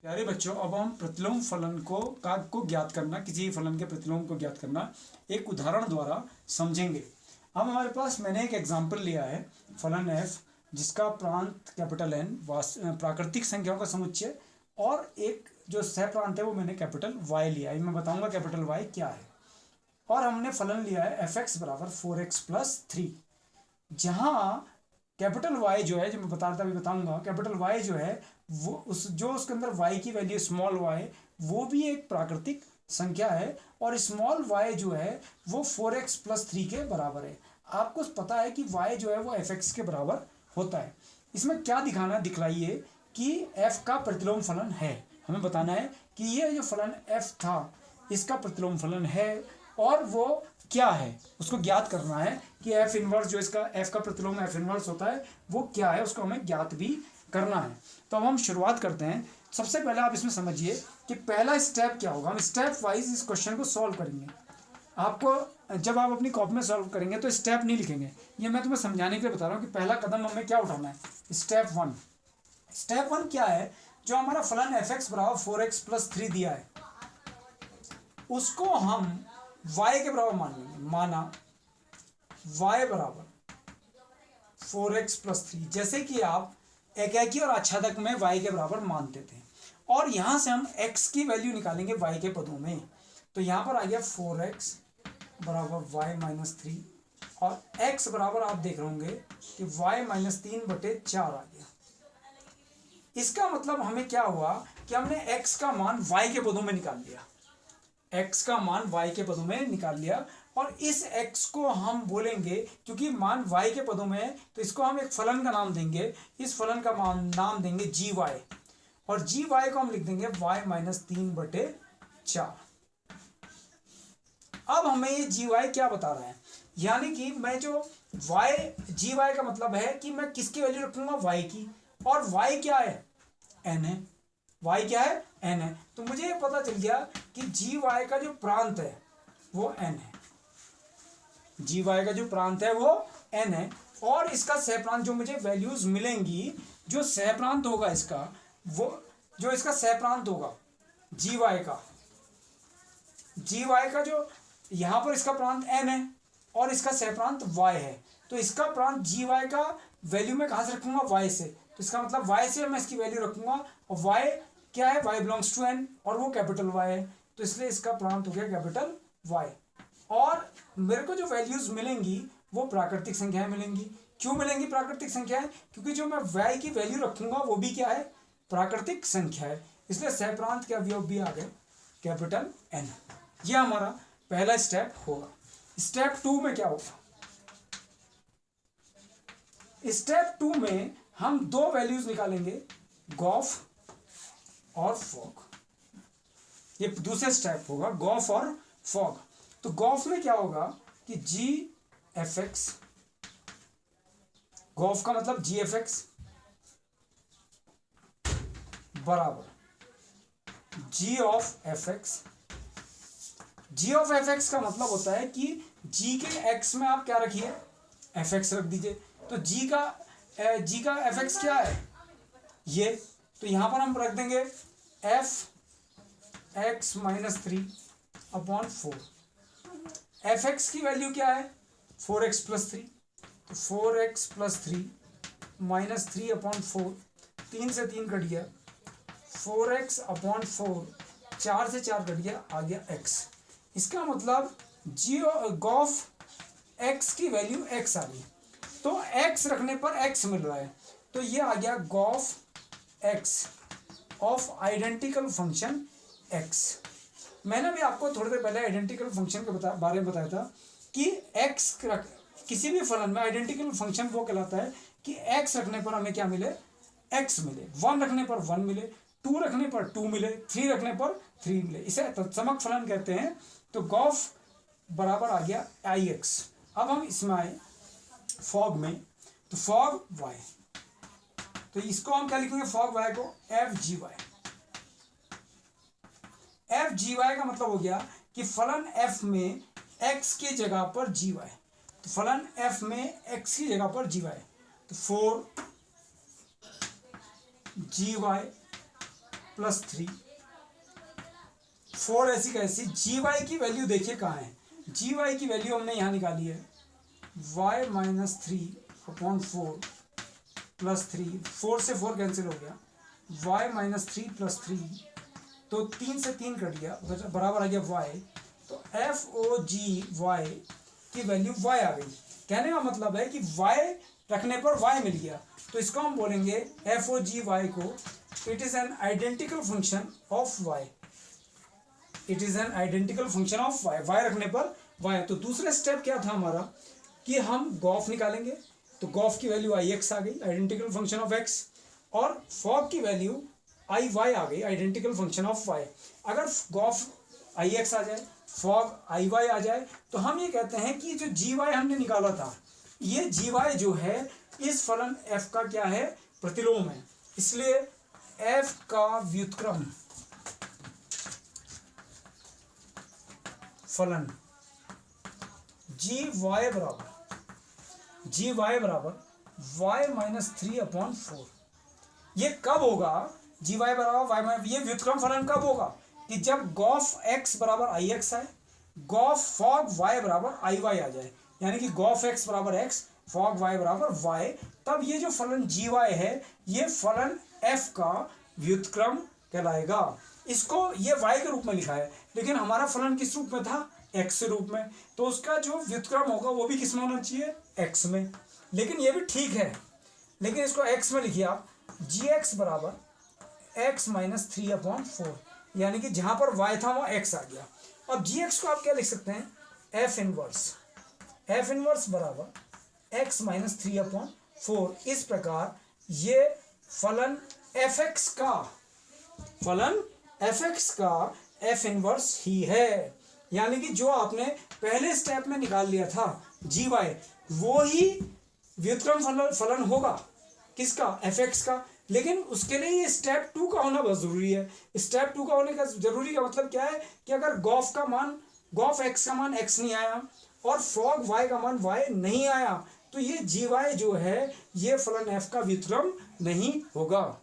प्यारे बच्चों, अब हम प्रतिलोम फलन को ज्ञात करना, किसी फलन के प्रतिलोम को ज्ञात करना एक उदाहरण द्वारा समझेंगे। अब हमारे पास मैंने एक एग्जाम्पल लिया है फलन f जिसका प्रांत कैपिटल N प्राकृतिक संख्याओं का समुच्चय और एक जो सह प्रांत है वो मैंने कैपिटल Y लिया है। मैं बताऊंगा कैपिटल Y क्या है। और हमने फलन लिया है fx बराबर 4x प्लस 3, जहाँ कैपिटल Y जो है, जो मैं बता रहा था अभी बताऊंगा, कैपिटल Y जो है वो उसके अंदर y की वैल्यू स्मॉल y, वो भी एक प्राकृतिक संख्या है और स्मॉल y जो है वो 4x प्लस 3 के बराबर है। आपको पता है कि y जो है वो fx के बराबर होता है। इसमें क्या दिखाना, दिखलाइए कि f का प्रतिलोम फलन है। हमें बताना है कि ये जो फलन f था इसका प्रतिलोम फलन है और वो क्या है, उसको ज्ञात करना है कि f इनवर्स जो इसका f का प्रतिलोम f इनवर्स होता है वो क्या है, उसको हमें ज्ञात भी करना है। तो अब हम शुरुआत करते हैं। सबसे पहले आप इसमें समझिए कि पहला स्टेप क्या होगा। हम स्टेप वाइज इस क्वेश्चन को सॉल्व करेंगे। आपको जब आप अपनी कॉपी में सॉल्व करेंगे तो स्टेप नहीं लिखेंगे, ये मैं तुम्हें समझाने के लिए बता रहा हूँ कि पहला कदम हमें क्या उठाना है। स्टेप वन क्या है, जो हमारा फलन fx बराबर 4x प्लस 3 दिया है उसको हम y के बराबर मान लेंगे। माना y बराबर 4x प्लस 3, जैसे कि आप एकाकी और आच्छादक में y के बराबर मानते थे, और यहां से हम x की वैल्यू निकालेंगे y के पदों में। तो यहां पर आ गया 4x बराबर y माइनस 3 और x बराबर आप देख रहे होंगे कि y माइनस 3/4 आ गया। इसका मतलब हमें क्या हुआ कि हमने x का मान y के पदों में निकाल लिया, x का मान y के पदों में निकाल लिया। और इस x को हम बोलेंगे, क्योंकि मान y के पदों में है तो इसको हम एक फलन का नाम देंगे। इस फलन का नाम देंगे gy, और gy को हम लिख देंगे y माइनस 3/4। अब हमें ये gy क्या बता रहा है, यानी कि मैं जो gy का मतलब है कि मैं किसकी वैल्यू रखूंगा, y की, और y क्या है, n है। y क्या है, n है। तो मुझे ये पता चल गया कि gy का जो प्रांत है वो n है। gy का जो प्रांत है वो n है, और इसका सहप्रांत जो मुझे वैल्यूज मिलेंगी, जो सहप्रांत होगा इसका, वो जो इसका सहप्रांत होगा gy का जो यहां पर इसका प्रांत n है और इसका सहप्रांत y है, तो इसका प्रांत gy का वैल्यू में कहां से रखूंगा, y से। तो इसका मतलब y से मैं इसकी वैल्यू रखूंगा, और y क्या है, y बिलोंग्स टू n, और वो कैपिटल Y है, तो इसलिए इसका प्रांत हो गया कैपिटल Y। और मेरे को जो वैल्यूज मिलेंगी वो प्राकृतिक संख्याएं मिलेंगी। क्यों मिलेंगी प्राकृतिक संख्याएं, क्योंकि जो मैं y की वैल्यू रखूंगा वो भी क्या है, प्राकृतिक संख्या है, इसलिए सहप्रांत के अवयव भी आ गए कैपिटल N। यह हमारा पहला स्टेप होगा। स्टेप 2 में क्या होगा, स्टेप 2 में हम दो वैल्यूज निकालेंगे, गॉफ और फॉग। ये दूसरा स्टेप होगा, गॉफ और फॉग। तो गॉफ में क्या होगा कि जी एफ एक्स, गॉफ का मतलब जी एफ एक्स बराबर g of f x. G of f x का मतलब होता है कि जी के एक्स में आप क्या रखिए, एफ एक्स रख दीजिए। तो जी का एफ एक्स क्या है, ये, तो यहां पर हम रख देंगे F x minus 3/4। F x की वैल्यू क्या है, 4x प्लस 3, तो 4x प्लस 3 माइनस 3/4, 3 से 3 कट गया, 4x/4, 4 से 4 कट गया, आ गया x। इसका मतलब गॉफ x की वैल्यू x आ गई, तो x रखने पर x मिल रहा है, तो ये आ गया gof x of identical function x। मैंने भी आपको थोड़ी देर पहले आइडेंटिकल फंक्शन के बारे में बताया था कि x किसी भी फलन में आइडेंटिकल फंक्शन वो कहलाता है कि x रखने पर हमें क्या मिले, x मिले, 1 रखने पर 1 मिले, 2 रखने पर 2 मिले, 3 रखने पर 3 मिले, इसे तत्समक फलन कहते हैं। तो गॉफ बराबर आ गया ix। अब हम इसमें आए फॉग में, तो फॉग y, तो इसको हम क्या लिखेंगे, फॉग y को एफ जी वाई का मतलब हो गया कि फलन f में x की जगह पर gy, तो फलन f में x की जगह पर gy, तो 4 gy प्लस 3 4 ऐसी कैसी। जी वाई की वैल्यू देखिए कहाँ है, जी वाई की वैल्यू हमने यहाँ निकाली है y माइनस 3/4 प्लस 3, 4 से 4 कैंसिल हो गया, y माइनस 3 प्लस 3, तो 3 से 3 कट गया, बराबर आ गया y। तो एफ ओ जी वाई की वैल्यू y आ गई। कहने का मतलब है कि y रखने पर y मिल गया, तो इसको हम बोलेंगे एफ ओ जी वाई को it is an identical function of y, it is an identical function of y, y रखने पर y। तो दूसरा स्टेप क्या था हमारा कि हम गॉफ निकालेंगे, तो गॉफ की वैल्यू आई एक्स आ गई, आइडेंटिकल फंक्शन ऑफ x, और फॉग की वैल्यू आई वाई आ गई, आइडेंटिकल फंक्शन ऑफ y। अगर गॉफ आई एक्स आ जाए, फॉग आई वाई आ जाए, तो हम ये कहते हैं कि जो जी वाई हमने निकाला था, ये जी वाई जो है इस फलन f का क्या है, प्रतिलोम है। इसलिए f का व्युत्क्रम फलन जी वाई बराबर y माइनस 3/4। ये कब होगा, जी वाई बराबर वाई माइनस, ये व्युत्क्रम फलन कब होगा कि जब गॉफ x बराबर आई एक्स आए, गॉफ फॉग y बराबर आई वाई आ जाए, यानी कि गॉफ x बराबर x, फॉग y बराबर y, तब ये जो फलन जी वाई है ये फलन f का व्युत्क्रम कहलाएगा। इसको ये y के रूप में लिखा है, लेकिन हमारा फलन किस रूप में था, x के रूप में, तो उसका जो व्युत्क्रम होगा वो भी किस में होना चाहिए, x में। लेकिन ये भी ठीक है, लेकिन इसको x में लिखिए आप, जी एक्स बराबर x माइनस 3/4, यानी कि जहां पर y था वहां x आ गया। अब जी एक्स को आप क्या लिख सकते हैं, एफ इनवर्स बराबर x माइनस 3/4। इस प्रकार ये फलन एफ एक्स का एफ इनवर्स ही है, यानी कि जो आपने पहले स्टेप में निकाल लिया था जी वाई, वो ही व्युत्क्रम फलन होगा किसका, एफ एक्स का। लेकिन उसके लिए ये स्टेप 2 का होना बहुत जरूरी है। स्टेप 2 का होने का जरूरी का मतलब क्या है कि अगर गॉफ एक्स का मान x नहीं आया और फॉग y का मान y नहीं आया, तो ये जी वाई जो है ये फलन f का व्युत्क्रम नहीं होगा।